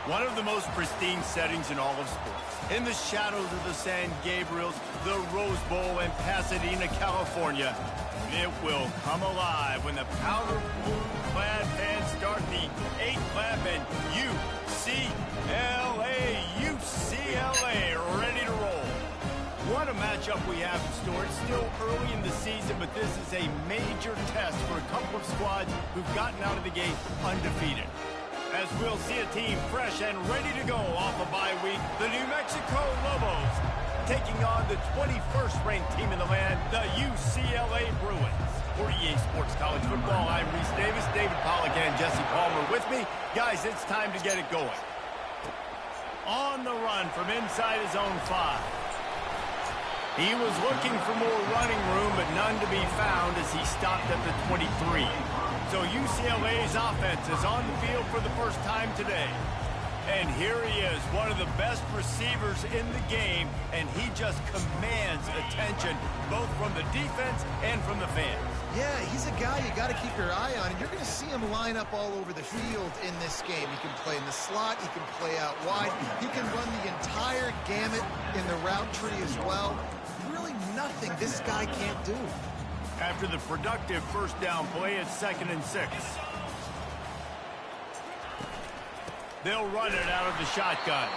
One of the most pristine settings in all of sports. In the shadows of the San Gabriels, the Rose Bowl in Pasadena, California, it will come alive when the powder blue-clad fans start the 8-lap and UCLA ready to roll. What a matchup we have in store. It's still early in the season, but this is a major test for a couple of squads who've gotten out of the gate undefeated. As we'll see a team fresh and ready to go off a bye week, the New Mexico Lobos taking on the 21st ranked team in the land, the UCLA Bruins. For EA Sports College Football, I'm Reese Davis, David Pollack, and Jesse Palmer with me. Guys, it's time to get it going. On the run from inside his own 5. He was looking for more running room, but none to be found as he stopped at the 23. So UCLA's offense is on the field for the first time today. And here he is, one of the best receivers in the game, and he just commands attention, both from the defense and from the fans. Yeah, he's a guy you got to keep your eye on, and you're going to see him line up all over the field in this game. He can play in the slot, he can play out wide, he can run the entire gamut in the route tree as well. Really nothing this guy can't do. After the productive first down play, it's 2nd and 6. They'll run it out of the shotgun.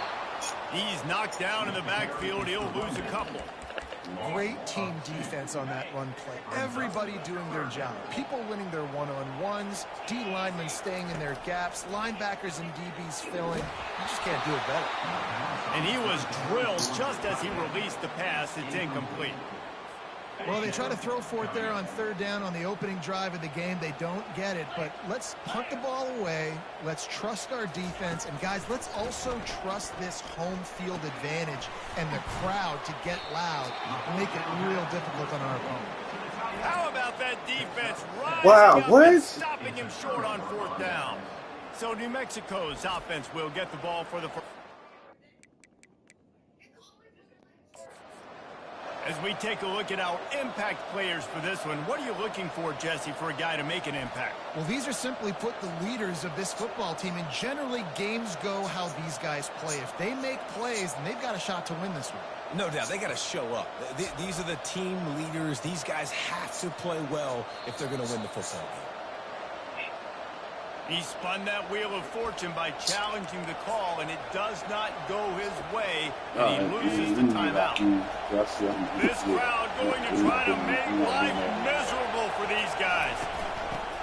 He's knocked down in the backfield. He'll lose a couple. Great team defense on that run play. Everybody doing their job. People winning their one-on-ones, D linemen staying in their gaps, linebackers and DBs filling. You just can't do it better. And he was drilled just as he released the pass. It's incomplete. Well, they try to throw for it there on 3rd down on the opening drive of the game. They don't get it, but let's punt the ball away. Let's trust our defense. And, guys, let's also trust this home field advantage and the crowd to get loud and make it real difficult on our opponent. How about that defense rising up and stopping him short on 4th down? So New Mexico's offense will get the ball for the first. As we take a look at our impact players for this one, what are you looking for, Jesse, for a guy to make an impact? Well, these are simply put the leaders of this football team, and generally games go how these guys play. If they make plays, then they've got a shot to win this one. No doubt, they got to show up. These are the team leaders. These guys have to play well if they're going to win the football game. He spun that wheel of fortune by challenging the call, and it does not go his way, and he loses the timeout. This crowd going to try to make life miserable for these guys.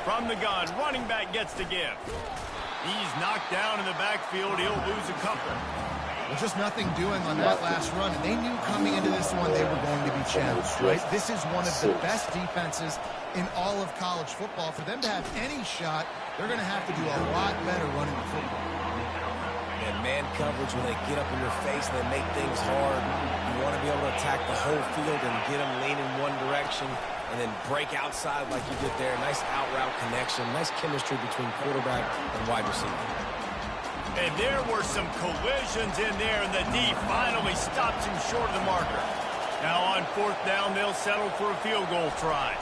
From the gun, running back gets the give. He's knocked down in the backfield. He'll lose a couple. Well, just nothing doing on that last run. And they knew coming into this one they were going to be challenged, right? This is one of the best defenses in all of college football. For them to have any shot, they're going to have to do a lot better running the football. And man coverage, when they get up in your face and they make things hard, you want to be able to attack the whole field and get them leaning one direction and then break outside like you did there. Nice out-route connection, nice chemistry between quarterback and wide receiver. And there were some collisions in there, and the D finally stops him short of the marker. Now on 4th down, they'll settle for a field goal try.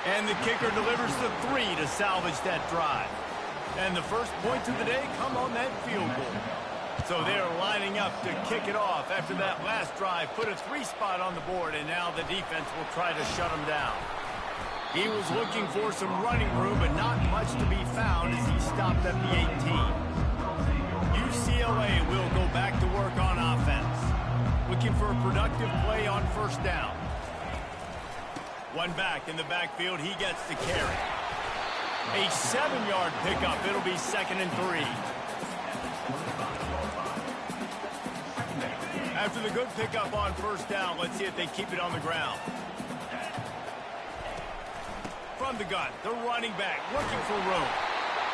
And the kicker delivers the 3 to salvage that drive. And the first points of the day come on that field goal. So they're lining up to kick it off after that last drive. Put a 3 spot on the board, and now the defense will try to shut them down. He was looking for some running room, but not much to be found as he stopped at the 18. UCLA will go back to work on offense. Looking for a productive play on 1st down. One back in the backfield, he gets the carry. A 7-yard pickup. It'll be 2nd and 3. After the good pickup on 1st down, let's see if they keep it on the ground. From the gun, the running back looking for room.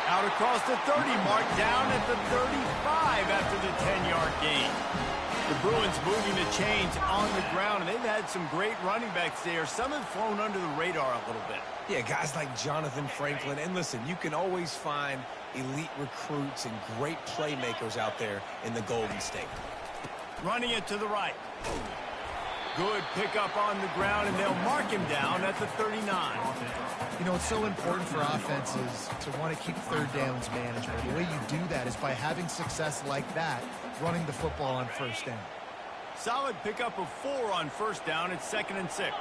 Out across the 30 mark, down at the 35 after the 10-yard gain. The Bruins moving the chains on the ground, and they've had some great running backs there. Some have flown under the radar a little bit. Yeah, guys like Jonathan Franklin. And listen, you can always find elite recruits and great playmakers out there in the Golden State. Running it to the right. Good pickup on the ground, and they'll mark him down at the 39. You know, it's so important for offenses to want to keep third downs manageable. The way you do that is by having success like that, running the football on first down. Solid pickup of 4 on first down. It's 2nd and 6.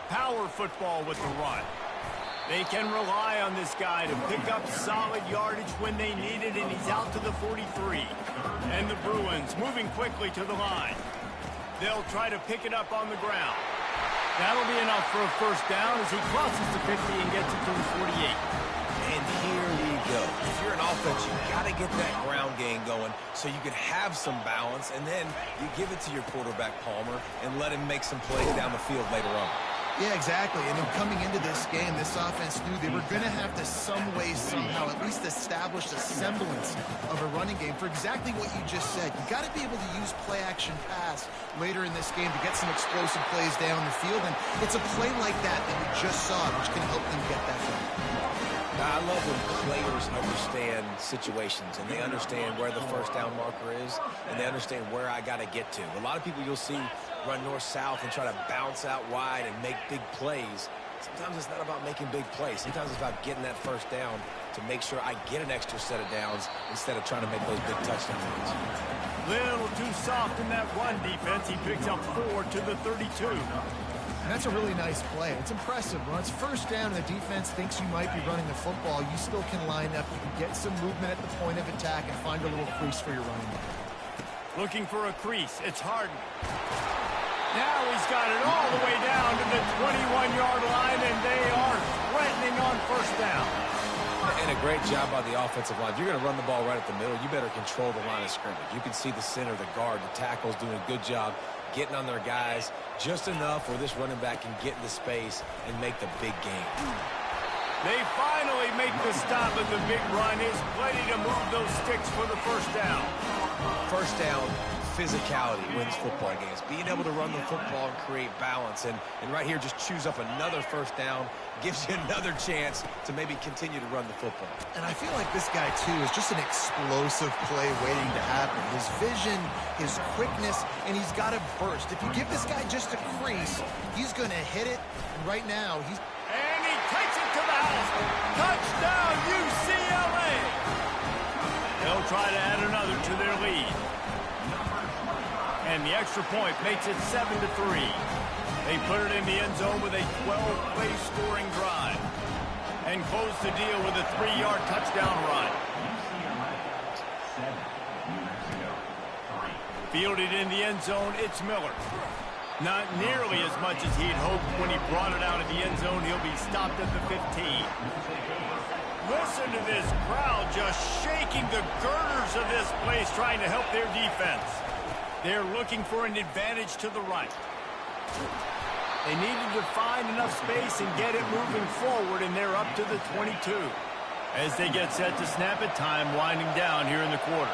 Power football with the run. They can rely on this guy to pick up solid yardage when they need it, and he's out to the 43. And the Bruins moving quickly to the line. They'll try to pick it up on the ground. That'll be enough for a first down as he crosses the 50 and gets it to the 48. And here we go. If you're an offense, you've got to get that ground game going so you can have some balance, and then you give it to your quarterback, Palmer, and let him make some plays down the field later on. Yeah, exactly. And then coming into this game, this offense knew they were going to have to some way, somehow, at least establish a semblance of a running game for exactly what you just said. You got to be able to use play-action pass later in this game to get some explosive plays down the field. And it's a play like that we just saw, which can help them get that done. I love when players understand situations and they understand where the first down marker is and they understand where I got to get to. A lot of people you'll see run north-south and try to bounce out wide and make big plays. Sometimes it's not about making big plays. Sometimes it's about getting that first down to make sure I get an extra set of downs instead of trying to make those big touchdown runs. Little too soft in that run defense. He picks up 4 to the 32. And that's a really nice play. It's impressive. When it's first down and the defense thinks you might be running the football, you still can line up. You can get some movement at the point of attack and find a little crease for your running back. Looking for a crease. It's Harden. Now he's got it all the way down to the 21-yard line, and they are threatening on first down. And a great job by the offensive line. If you're going to run the ball right at the middle, you better control the line of scrimmage. You can see the center, the guard, the tackles doing a good job getting on their guys just enough where this running back can get into space and make the big game. They finally make the stop, but the big run is plenty to move those sticks for the first down. First down, physicality wins football games. Being able to run the football and create balance. And right here, just choose up another first down. Gives you another chance to maybe continue to run the football. And I feel like this guy, too, is just an explosive play waiting to happen. His vision, his quickness, and he's got a burst. If you give this guy just a crease, he's going to hit it. And right now, he's... And he takes it to the house. Touchdown, UCLA! They'll try to add another to their lead. And the extra point makes it 7-3. They put it in the end zone with a 12-play scoring drive and close the deal with a 3-yard touchdown run. Fielded in the end zone, it's Miller. Not nearly as much as he'd hoped when he brought it out of the end zone. He'll be stopped at the 15. Listen to this crowd just shaking the girders of this place, trying to help their defense. They're looking for an advantage to the right. They needed to find enough space and get it moving forward, and they're up to the 22. As they get set to snap it, time winding down here in the quarter.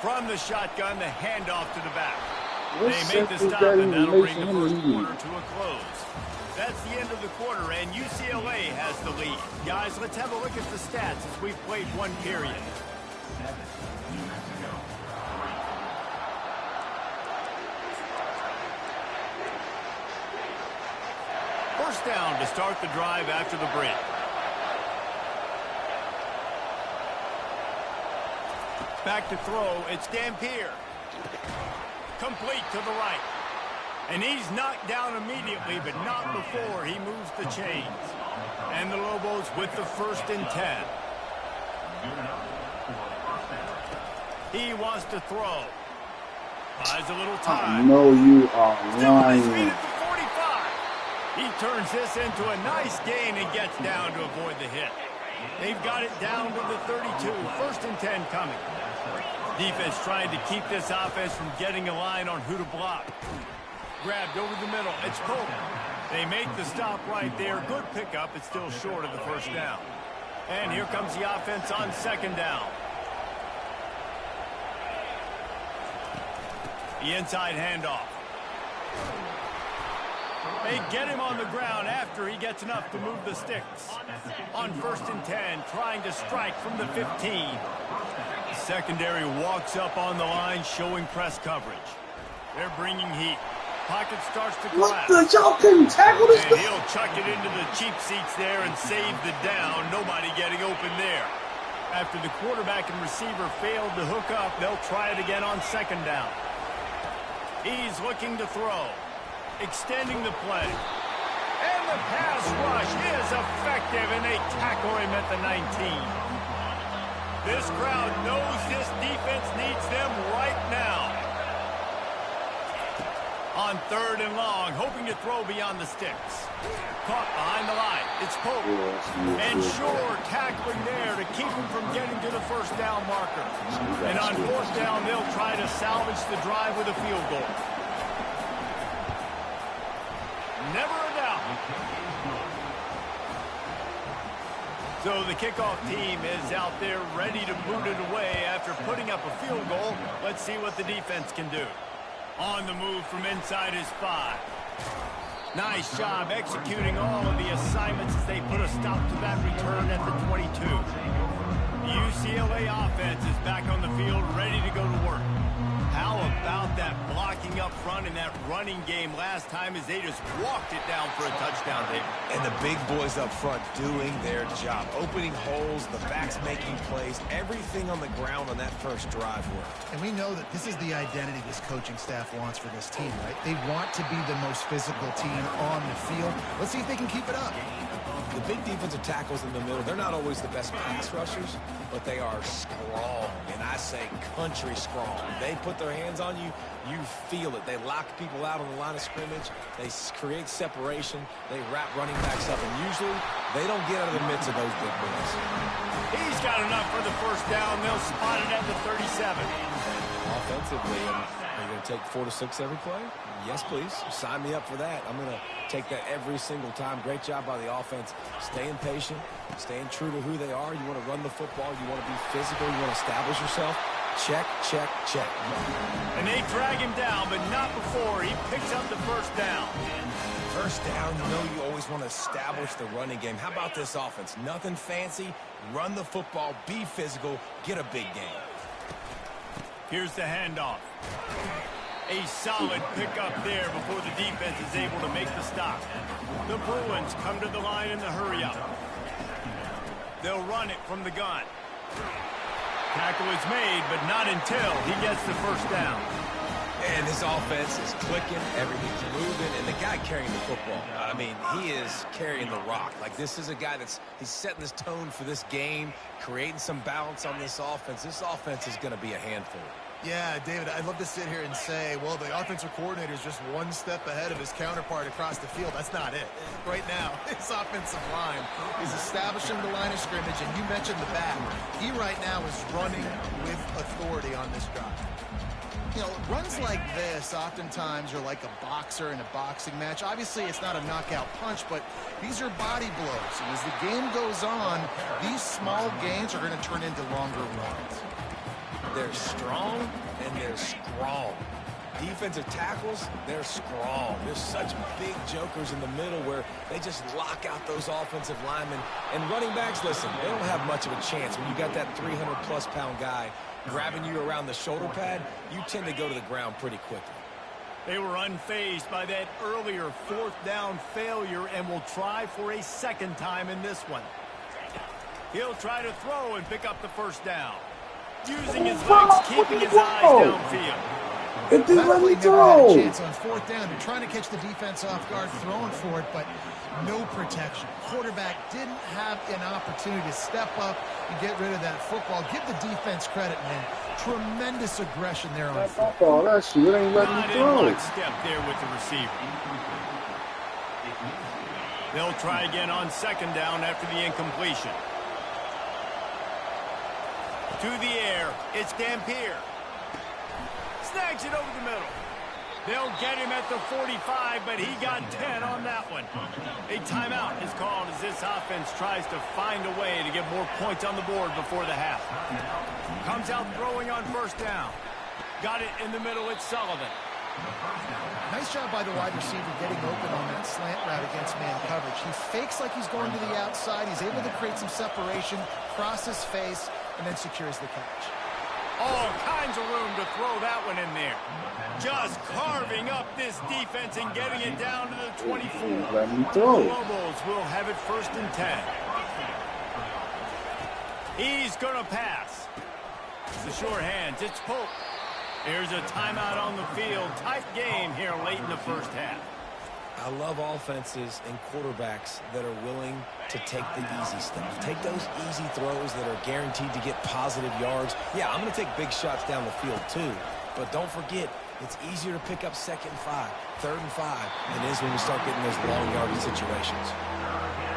From the shotgun, the handoff to the back. They make the stop, and that'll bring the first quarter to a close. That's the end of the quarter, and UCLA has the lead. Guys, let's have a look at the stats as we've played one period. First down to start the drive after the break. Back to throw, it's Dampier. Complete to the right. And he's knocked down immediately, but not before he moves the chains. And the Lobos with the 1st and 10. He wants to throw. Buys a little time. I know you are lying. He turns this into a nice gain and gets down to avoid the hit. They've got it down to the 32. 1st and 10 coming. Defense trying to keep this offense from getting a line on who to block. Grabbed over the middle. It's Coleman. They make the stop right there. Good pickup. It's still short of the first down. And here comes the offense on 2nd down. The inside handoff. They get him on the ground after he gets enough to move the sticks. On 1st and 10, trying to strike from the 15. secondary walks up on the line, showing press coverage. They're bringing heat. Pocket starts to collapse. What the? Y'all couldn't tackle this And guy? he'll chuck it into the cheap seats there and save the down. Nobody getting open there. After the quarterback and receiver failed to hook up, they'll try it again on second down. He's looking to throw. Extending the play. And the pass rush is effective, and they tackle him at the 19. This crowd knows this defense needs them right now. On third and long, hoping to throw beyond the sticks. Caught behind the line. It's Pope. And sure, tackling there to keep him from getting to the first down marker. And on fourth down, they'll try to salvage the drive with a field goal. Never a doubt. So the kickoff team is out there ready to boot it away after putting up a field goal. Let's see what the defense can do. On the move from inside his 5. Nice job executing all of the assignments as they put a stop to that return at the 22. The UCLA offense is back on the field, ready to go to work. How about that blocking up front in that running game last time as they just walked it down for a touchdown, David? And the big boys up front doing their job. Opening holes, the backs making plays, everything on the ground on that first drive worked. And we know that this is the identity this coaching staff wants for this team, right? They want to be the most physical team on the field. Let's see if they can keep it up. The big defensive tackles in the middle, they're not always the best pass rushers, but they are strong, and I say country strong. They put their hands on you, you feel it. They lock people out on the line of scrimmage. They create separation. They wrap running backs up, and usually they don't get out of the midst of those big boys. He's got enough for the first down. They'll spot it at the 37. Offensively, are you going to take 4 to 6 every play? Yes, please. Sign me up for that. I'm going to take that every single time. Great job by the offense. Staying patient, staying true to who they are. You want to run the football. You want to be physical. You want to establish yourself. Check, check, check. And they drag him down, but not before he picks up the first down. First down, you know you always want to establish the running game. How about this offense? Nothing fancy. Run the football, be physical, get a big game. Here's the handoff. A solid pickup there before the defense is able to make the stop. The Bruins come to the line in the hurry-up. They'll run it from the gun. Tackle is made, but not until he gets the first down. And this offense is clicking, everything's moving, and the guy carrying the football, I mean, he is carrying the rock. Like, this is a guy he's setting this tone for this game, creating some balance on this offense. This offense is going to be a handful. Yeah, David, I'd love to sit here and say, well, the offensive coordinator is just one step ahead of his counterpart across the field. That's not it. Right now, his offensive line is establishing the line of scrimmage, and you mentioned the back. He right now is running with authority on this drive. You know, runs like this oftentimes are like a boxer in a boxing match. Obviously, it's not a knockout punch, but these are body blows. And as the game goes on, these small gains are going to turn into longer runs. They're strong and they're strong. Defensive tackles, they're strong. There's such big jokers in the middle where they just lock out those offensive linemen. And running backs, listen, they don't have much of a chance. When you got that 300-plus pound guy grabbing you around the shoulder pad, you tend to go to the ground pretty quickly. They were unfazed by that earlier fourth down failure and will try for a second time in this one. He'll try to throw and pick up the first down. Using his legs, keeping his eyes downfield. It didn't let me Never had a throw. chance on fourth down. They're trying to catch the defense off guard, throwing for it, but no protection. Quarterback didn't have an opportunity to step up and get rid of that football. Give the defense credit, man. Tremendous aggression there on foot. Oh, that shit ain't letting me Not in throw. lockstep there with the receiver. They'll try again on second down after the incompletion. To the air, it's Dampier. Snags it over the middle. They'll get him at the 45, but he got 10 on that one. A timeout is called as this offense tries to find a way to get more points on the board before the half. Comes out throwing on first down. Got it in the middle, it's Sullivan. Nice job by the wide receiver getting open on that slant route against man coverage. He fakes like he's going to the outside. He's able to create some separation, cross his face, and then secures the catch. All kinds of room to throw that one in there. Just carving up this defense and getting it down to the 24. The Lobos will have it 1st and 10. He's going to pass. The short hands. It's Pope. Here's a timeout on the field. Tight game here late in the first half. I love offenses and quarterbacks that are willing to take the easy stuff. Take those easy throws that are guaranteed to get positive yards. Yeah, I'm going to take big shots down the field too. But don't forget, it's easier to pick up 2nd and 5, 3rd and 5 than it is when you start getting those long yardage situations.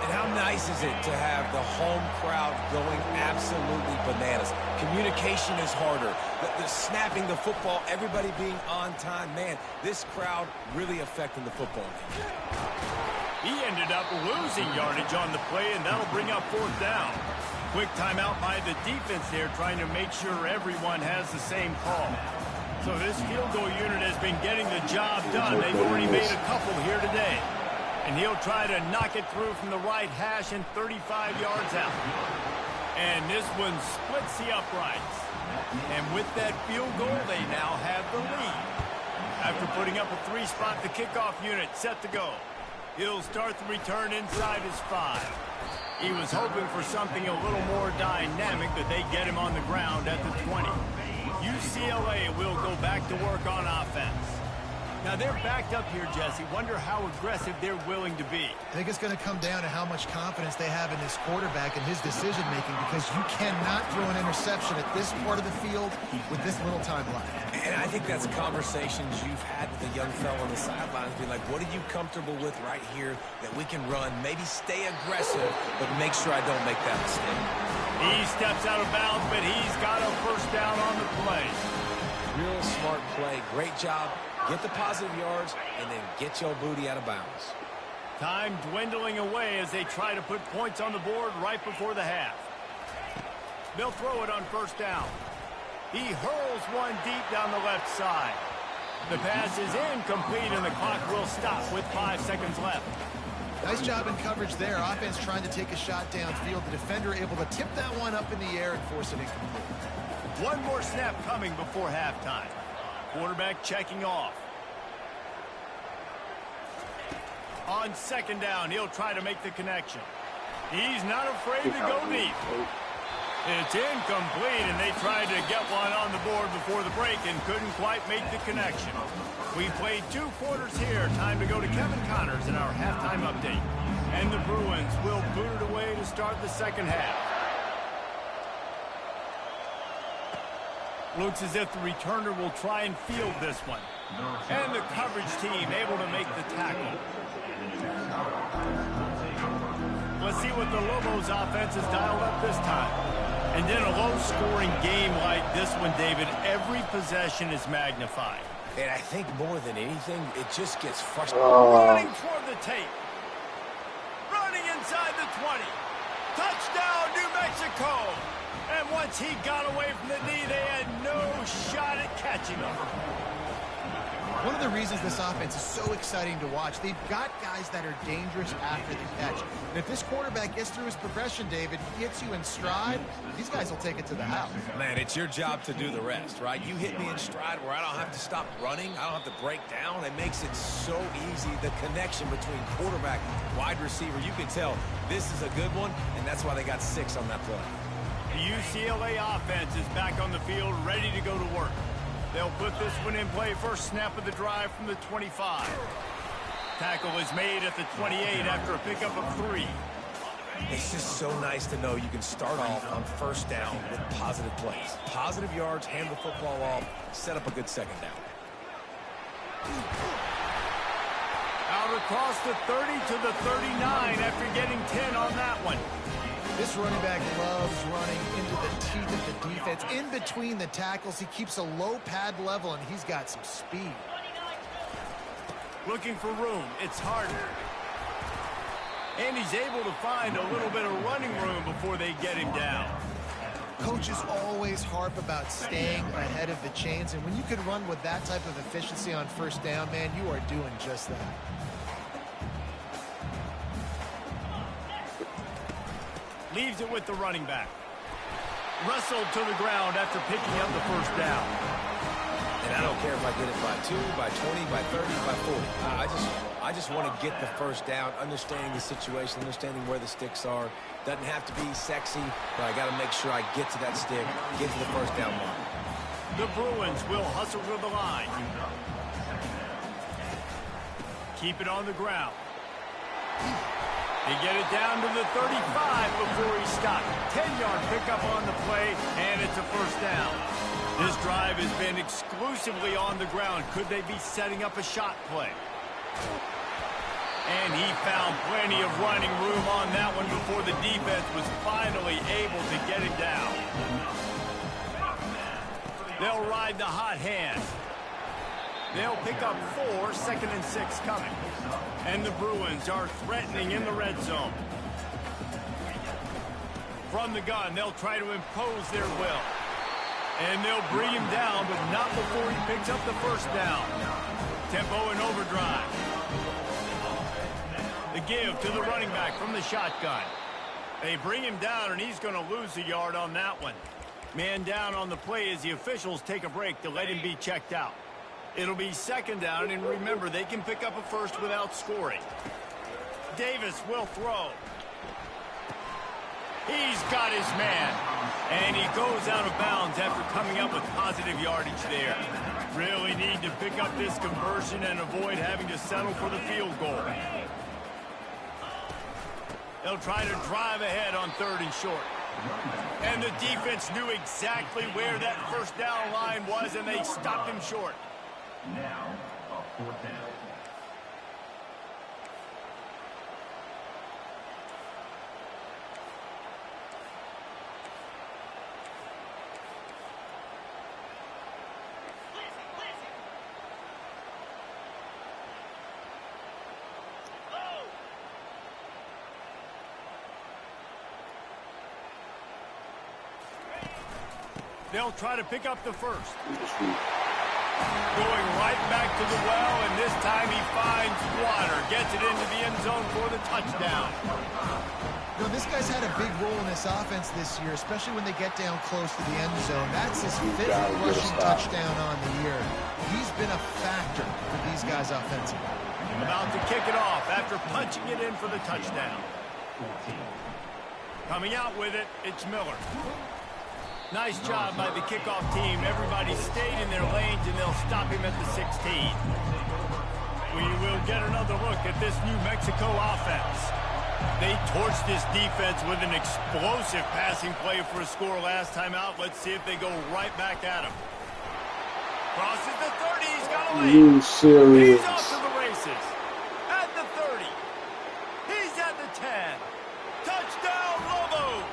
And how nice is it to have the home crowd going absolutely bananas? Communication is harder. The snapping the football, everybody being on time. Man, this crowd really affecting the football game. He ended up losing yardage on the play, and that'll bring up 4th down. Quick timeout by the defense there, trying to make sure everyone has the same call. So this field goal unit has been getting the job done. They've already made a couple here today. And he'll try to knock it through from the right hash and 35 yards out. And this one splits the uprights. And with that field goal, they now have the lead. After putting up a 3-spot, the kickoff unit set to go. He'll start the return inside his 5. He was hoping for something a little more dynamic, but they get him on the ground at the 20. UCLA will go back to work on offense. Now, they're backed up here, Jesse. Wonder how aggressive they're willing to be. I think it's going to come down to how much confidence they have in this quarterback and his decision-making, because you cannot throw an interception at this part of the field with this little time left. And I think that's conversations you've had with the young fellow on the sidelines, being like, what are you comfortable with right here that we can run? Maybe stay aggressive, but make sure I don't make that mistake. He steps out of bounds, but he's got a 1st down on the play. Real smart play. Great job. Get the positive yards, and then get your booty out of bounds. Time dwindling away as they try to put points on the board right before the half. They'll throw it on 1st down. He hurls one deep down the left side. The pass is incomplete, and the clock will stop with 5 seconds left. Nice job in coverage there. Offense trying to take a shot downfield. The defender able to tip that one up in the air and force it incomplete. One more snap coming before halftime. Quarterback checking off. On 2nd down, he'll try to make the connection. He's not afraid to go deep. It's incomplete, and they tried to get one on the board before the break and couldn't quite make the connection. We played 2 quarters here. Time to go to Kevin Connors in our halftime update. And the Bruins will boot it away to start the 2nd half. Looks as if the returner will try and field this one. And the coverage team able to make the tackle. Let's see what the Lobos offense has dialed up this time. And in a low-scoring game like this one, David, every possession is magnified. And I think more than anything, it just gets frustrating. Running toward the tape. Running inside the 20. Touchdown, New Mexico. And once he got away from the knee, they had no shot at catching him. One of the reasons this offense is so exciting to watch, they've got guys that are dangerous after the catch. And if this quarterback gets through his progression, David, gets you in stride, these guys will take it to the house. Man, it's your job to do the rest, right? You hit me in stride where I don't have to stop running. I don't have to break down. It makes it so easy. The connection between quarterback and wide receiver, you can tell this is a good one, and that's why they got 6 on that play. The UCLA offense is back on the field, ready to go to work. They'll put this one in play. First snap of the drive from the 25. Tackle is made at the 28 after a pickup of 3. It's just so nice to know you can start off on 1st down with positive plays. Positive yards, hand the football off, set up a good 2nd down. Out across the 30 to the 39 after getting 10 on that one. This running back loves running into the teeth of the defense. In between the tackles, he keeps a low pad level, and he's got some speed. Looking for room. It's harder. And he's able to find a little bit of running room before they get him down. Coaches always harp about staying ahead of the chains, and when you can run with that type of efficiency on 1st down, man, you are doing just that. Leaves it with the running back. Wrestled to the ground after picking up the first down. And I don't care if I get it by 2, by 20, by 30, by 40. I just want to get the first down, understanding the situation, understanding where the sticks are. Doesn't have to be sexy, but I got to make sure I get to that stick, get to the first down mark. The Bruins will hustle to the line. Keep it on the ground. They get it down to the 35 before he stopped. 10-yard pickup on the play, and it's a first down. This drive has been exclusively on the ground. Could they be setting up a shot play? And he found plenty of running room on that one before the defense was finally able to get it down. They'll ride the hot hand. They'll pick up 4, 2nd and 6 coming. And the Bruins are threatening in the red zone. From the gun, they'll try to impose their will. And they'll bring him down, but not before he picks up the first down. Tempo and overdrive. The give to the running back from the shotgun. They bring him down, and he's going to lose a yard on that one. Man down on the play as the officials take a break to let him be checked out. It'll be 2nd down, and remember, they can pick up a first without scoring. Davis will throw. He's got his man, and he goes out of bounds after coming up with positive yardage there. Really need to pick up this conversion and avoid having to settle for the field goal. They'll try to drive ahead on 3rd and short. And the defense knew exactly where that first down line was, and they stopped him short. Now, a 4th down. They'll try to pick up the first. Going right back to the well, and this time he finds water. Gets it into the end zone for the touchdown. You know, this guy's had a big role in this offense this year, especially when they get down close to the end zone. That's his 5th rushing touchdown on the year. He's been a factor for these guys offensively. About to kick it off after punching it in for the touchdown. Coming out with it, it's Miller. Nice job by the kickoff team. Everybody stayed in their lanes, and they'll stop him at the 16. We will get another look at this New Mexico offense. They torched this defense with an explosive passing play for a score last time out. Let's see if they go right back at him. Crosses the 30. He's got a lead. You serious? He's off to the races. At the 30. He's at the 10. Touchdown, Lobos.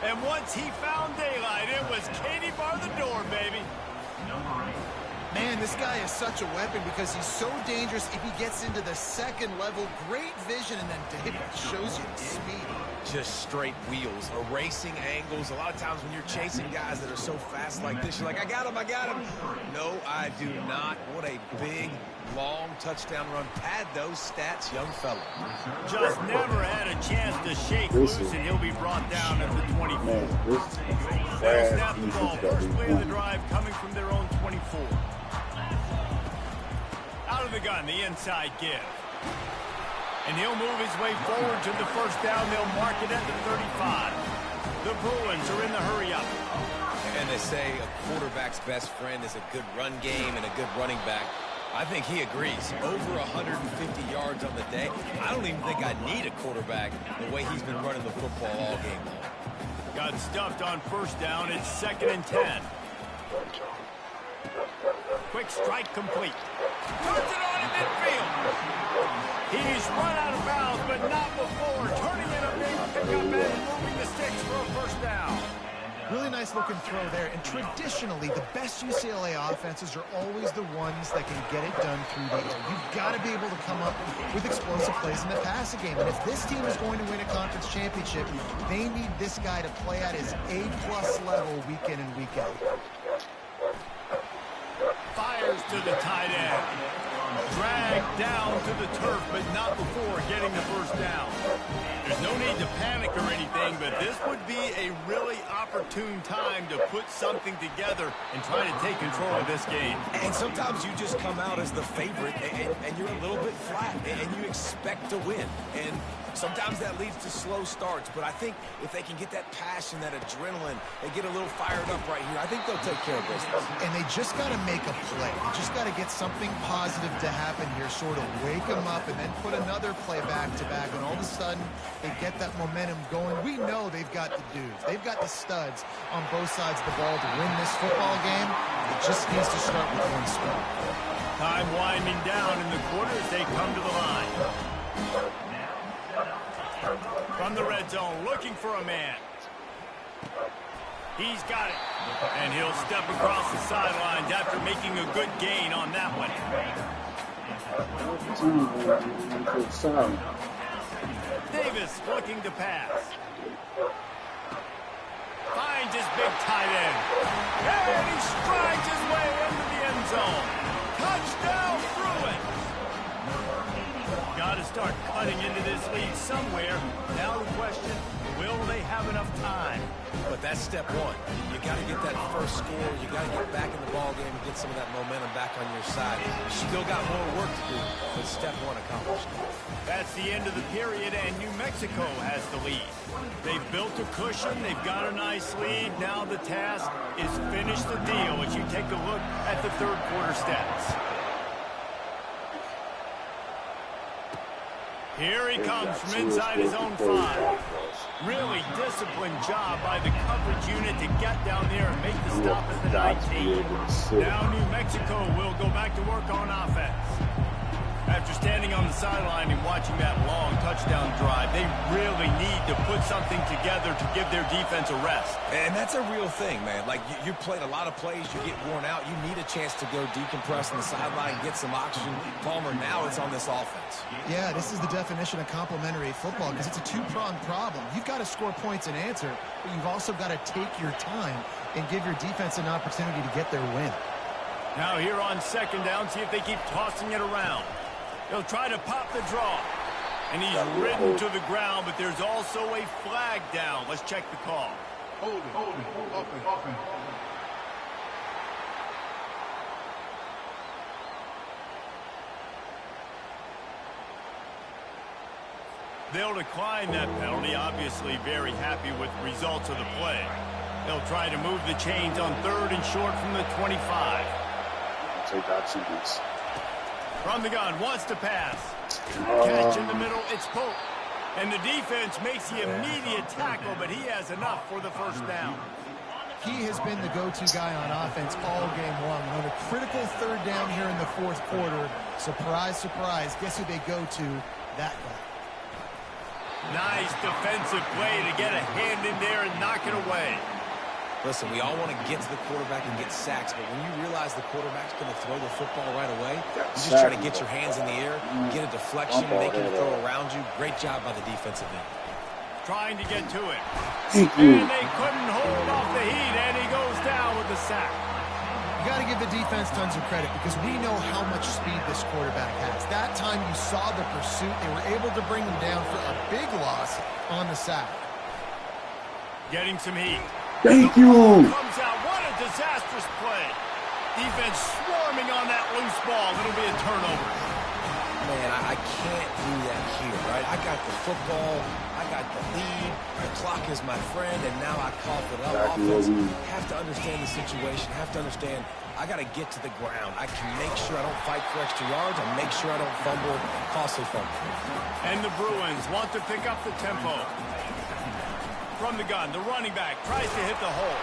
And once he found daylight, it was Katie bar the door, baby. Man, this guy is such a weapon because he's so dangerous if he gets into the 2nd level. Great vision, and then David shows you the speed. Just straight wheels, erasing angles. A lot of times when you're chasing guys that are so fast like this, you're like, I got him, I got him. No, I do not. What a big, long touchdown run. Pad those stats, young fella. Just never had a chance to shake loose, and he'll be brought down at the 24. They'll snap the ball. First play of the drive coming from their own 24. Out of the gun, the inside give. And he'll move his way forward to the first down. They'll mark it at the 35. The Bruins are in the hurry-up. And they say a quarterback's best friend is a good run game and a good running back. I think he agrees. Over 150 yards on the day. I don't even think I need a quarterback the way he's been running the football all game long. Got stuffed on first down. It's 2nd and 10. Quick strike complete. Turns it on in midfield. He's run out of bounds, but not before. Turning in a big pickup and moving the sticks for a first down. Really nice looking throw there. And traditionally, the best UCLA offenses are always the ones that can get it done through the air. You've got to be able to come up with explosive plays in the passing game. And if this team is going to win a conference championship, they need this guy to play at his A+ level week in and week out. Fires to the tight end. Dragged down to the turf, but not before getting the first down. There's no need to panic or anything, but this would be a really opportune time to put something together and try to take control of this game. And sometimes you just come out as the favorite, and you're a little bit flat, and you expect to win. And sometimes that leads to slow starts, but I think if they can get that passion, that adrenaline, they get a little fired up right here, I think they'll take care of business. And they just got to make a play. They just got to get something positive to happen here, sort of wake them up, and then put another play back-to-back, and all of a sudden they get that momentum going. We know they've got the dudes. They've got the studs on both sides of the ball to win this football game. It just needs to start with one score. Time winding down in the quarter as they come to the line. From the red zone, looking for a man. He's got it. And he'll step across the sidelines after making a good gain on that one. Davis looking to pass. Finds his big tight end. And he strides his way into the end zone. Touchdown, Bruins! Got to start cutting into this lead somewhere. Now the question, will they have enough time? But that's step one. You got to get that first score. You got to get back in the ball game and get some of that momentum back on your side. You still got more work to do, but step one accomplished. That's the end of the period, and New Mexico has the lead. They've built a cushion. They've got a nice lead. Now the task is finish the deal as you take a look at the third quarter stats. Here he comes from inside his own 5. Really disciplined job by the coverage unit to get down there and make the stop at the 19. Now New Mexico will go back to work on offense. After standing on the sideline and watching that long touchdown drive, they really need to put something together to give their defense a rest. And that's a real thing, man. Like, you played a lot of plays, you get worn out, you need a chance to go decompress on the sideline, get some oxygen. Palmer, now it's on this offense. Yeah, this is the definition of complementary football because it's a two-pronged problem. You've got to score points and answer, but you've also got to take your time and give your defense an opportunity to get their win. Now here on second down, see if they keep tossing it around. He'll try to pop the draw. And he's ridden to the ground, but there's also a flag down. Let's check the call. Hold it, open. They'll decline that penalty, obviously very happy with the results of the play. They'll try to move the chains on third and short from the 25. Take that sequence. From the gun, wants to pass. Catch in the middle, it's Pope. And the defense makes the immediate tackle, but he has enough for the first down. He has been the go-to guy on offense all game long. And on a critical third down here in the fourth quarter, surprise, surprise, guess who they go to? That guy. Nice defensive play to get a hand in there and knock it away. Listen, we all want to get to the quarterback and get sacks, but when you realize the quarterback's going to throw the football right away, you just try to get your hands in the air, get a deflection, make him throw around you. Great job by the defensive end. Trying to get to it. Thank you. And they couldn't hold off the heat, and he goes down with the sack. You got to give the defense tons of credit because we know how much speed this quarterback has. That time you saw the pursuit. They were able to bring him down for a big loss on the sack. Getting some heat. Thank you. Comes out. What a disastrous play. Defense swarming on that loose ball. It'll be a turnover. Man, I can't do that here, right? I got the football. I got the lead. The clock is my friend, and now I cough it up. Offense, have to understand the situation. Have to understand I got to get to the ground. I can make sure I don't fight for extra yards. I make sure I don't fumble, costly fumble. And the Bruins want to pick up the tempo. From the gun, the running back tries to hit the hole.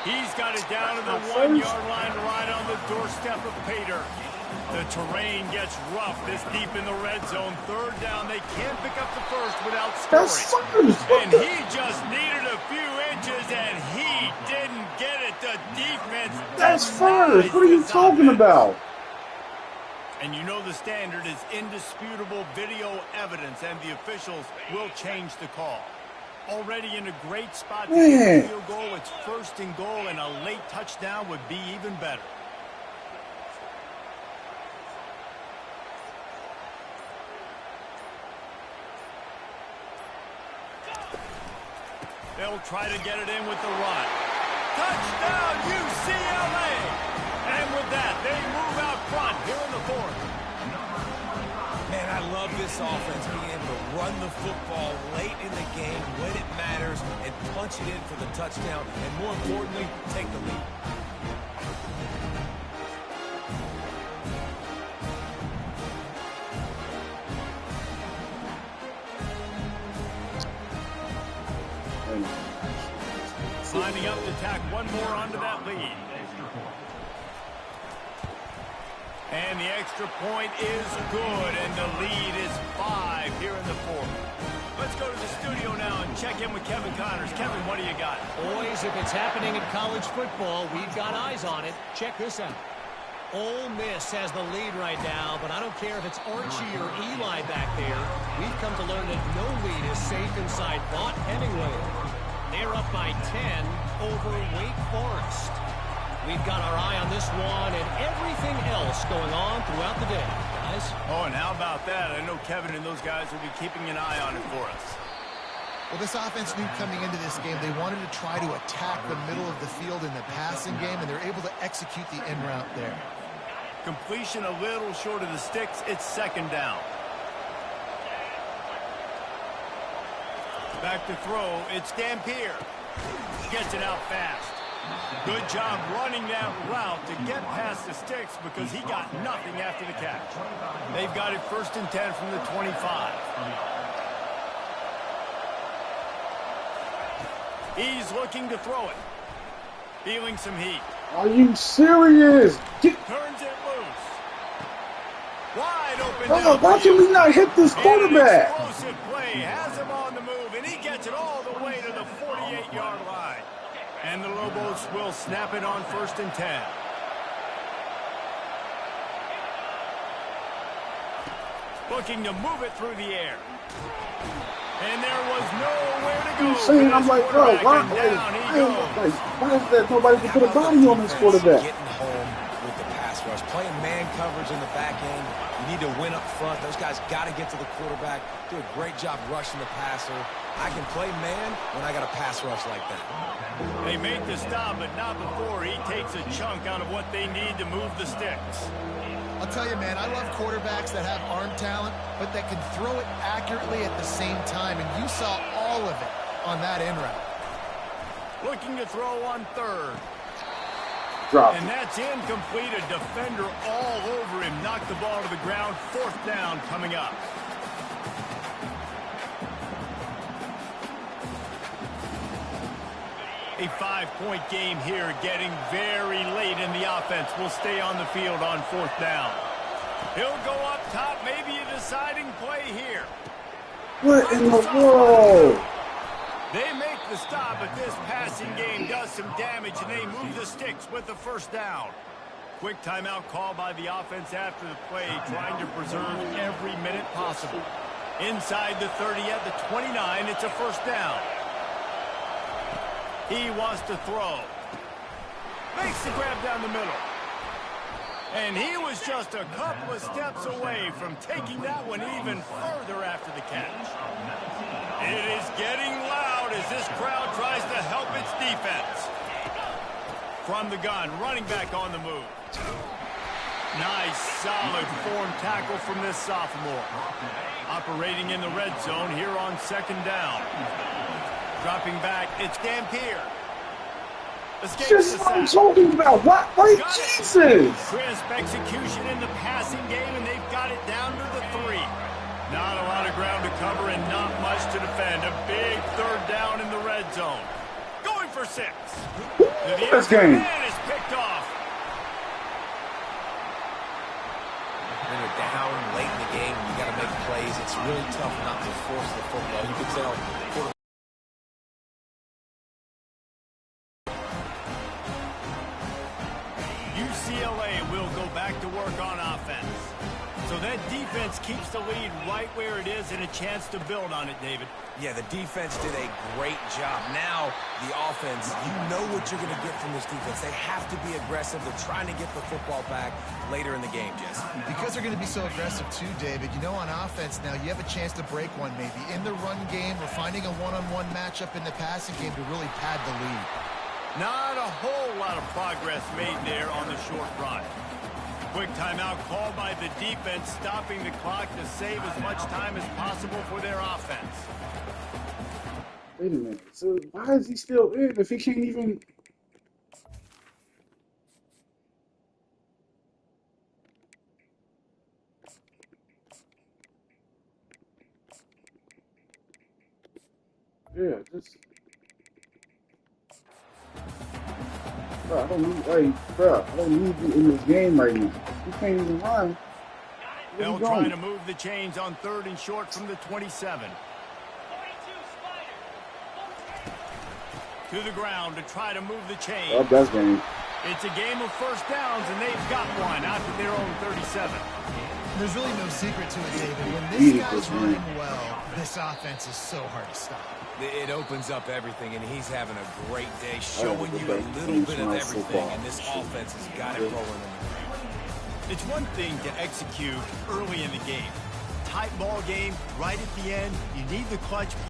He's got it down to the 1-yard line right on the doorstep of Pater. The terrain gets rough this deep in the red zone. Third down, they can't pick up the first without scoring. And he just needed a few inches, and he didn't get it. The defense. That's first. What are you talking about? And you know the standard is indisputable video evidence, and the officials will change the call. Already in a great spot to get the field goal. It's first and goal, and a late touchdown would be even better. They'll try to get it in with the run. Touchdown, UCLA! And with that, they move out front here in the fourth. Man, I love this offense, being able to run the football late in the game when it matters and punch it in for the touchdown, and more importantly, take the lead. Lining up to tack one more onto that lead. And the extra point is good, and the lead is 5 here in the fourth. Let's go to the studio now and check in with Kevin Connors. Kevin, what do you got? Boys, if it's happening in college football, we've got eyes on it. Check this out. Ole Miss has the lead right now, but I don't care if it's Archie or Eli back there. We've come to learn that no lead is safe inside Vaught Hemingway. They're up by 10 over Wake Forest. We've got our eye on this one and everything else going on throughout the day, guys. Oh, and how about that? I know Kevin and those guys will be keeping an eye on it for us. Well, this offense knew coming into this game they wanted to try to attack the middle of the field in the passing game, and they're able to execute the in route there. Completion a little short of the sticks. It's second down. Back to throw. It's Dampier. Gets it out fast. Good job running that route to get past the sticks because he got nothing after the catch. They've got it 1st and 10 from the 25. He's looking to throw it. Feeling some heat. Are you serious? Turns it loose. Wide open. Oh, why can we not hit this quarterback? An explosive play has him on the move, and he gets it all the way to the 48-yard line. And the Lobos will snap it on 1st and 10. Looking to move it through the air. And there was nowhere to go. I'm saying, I'm like, bro, why is that nobody can put a body on this quarterback? Getting home with the pass rush, playing man coverage in the back end. You need to win up front. Those guys got to get to the quarterback. Do a great job rushing the passer. I can play man when I got a pass rush like that. They make the stop, but not before he takes a chunk out of what they need to move the sticks. I'll tell you, man, I love quarterbacks that have arm talent, but that can throw it accurately at the same time, and you saw all of it on that in route. Looking to throw on 3rd. Drop. And that's incomplete. A defender all over him. Knocked the ball to the ground. 4th down coming up. A 5-point game here, getting very late in the offense. Will stay on the field on 4th down. He'll go up top, maybe a deciding play here. What in the world? They make the stop, but this passing game does some damage, and they move the sticks with the 1st down. Quick timeout call by the offense after the play, trying to preserve every minute possible. Inside the 30 at the 29, it's a 1st down. He wants to throw. Makes the grab down the middle. And he was just a couple of steps away from taking that one even further after the catch. It is getting loud as this crowd tries to help its defense. From the gun, running back on the move. Nice, solid form tackle from this sophomore. Operating in the red zone here on 2nd down. Dropping back, it's Dampier. This is what I'm talking about. What? Like, Jesus! Crisp execution in the passing game, and they've got it down to the 3. Not a lot of ground to cover and not much to defend. A big 3rd down in the red zone. Going for 6. This game. Man is picked off. When you're down late in the game, you got to make plays. It's really tough not to force the football. You can tell. UCLA will go back to work on offense. So So that defense keeps the lead right where it is and a chance to build on it, David. Yeah, the defense did a great job. Now, the offense, you know what you're going to get from this defense. They have to be aggressive. They're trying to get the football back later in the game, Jesse. Because they're going to be so aggressive too, David. You know, on offense now, you have a chance to break one maybe. In the run game or finding a one-on-one matchup in the passing game to really pad the lead. Not a whole lot of progress made there on the short run. Quick timeout called by the defense, stopping the clock to save as much time as possible for their offense. Wait a minute. So why is he still in if he can't even? Yeah, just. Bro, I don't need you in this game right now. You can't even run. They'll try to move the chains on 3rd and short from the 27. To the ground to try to move the chains. Oh, best game. It's a game of first downs, and they've got one out to their own 37. There's really no secret to it, David. When this guy's running well, this offense is so hard to stop. It opens up everything, and he's having a great day, showing you a little bit of everything, and this offense has got it rolling. It's one thing to execute early in the game. Tight ball game, right at the end, you need the clutch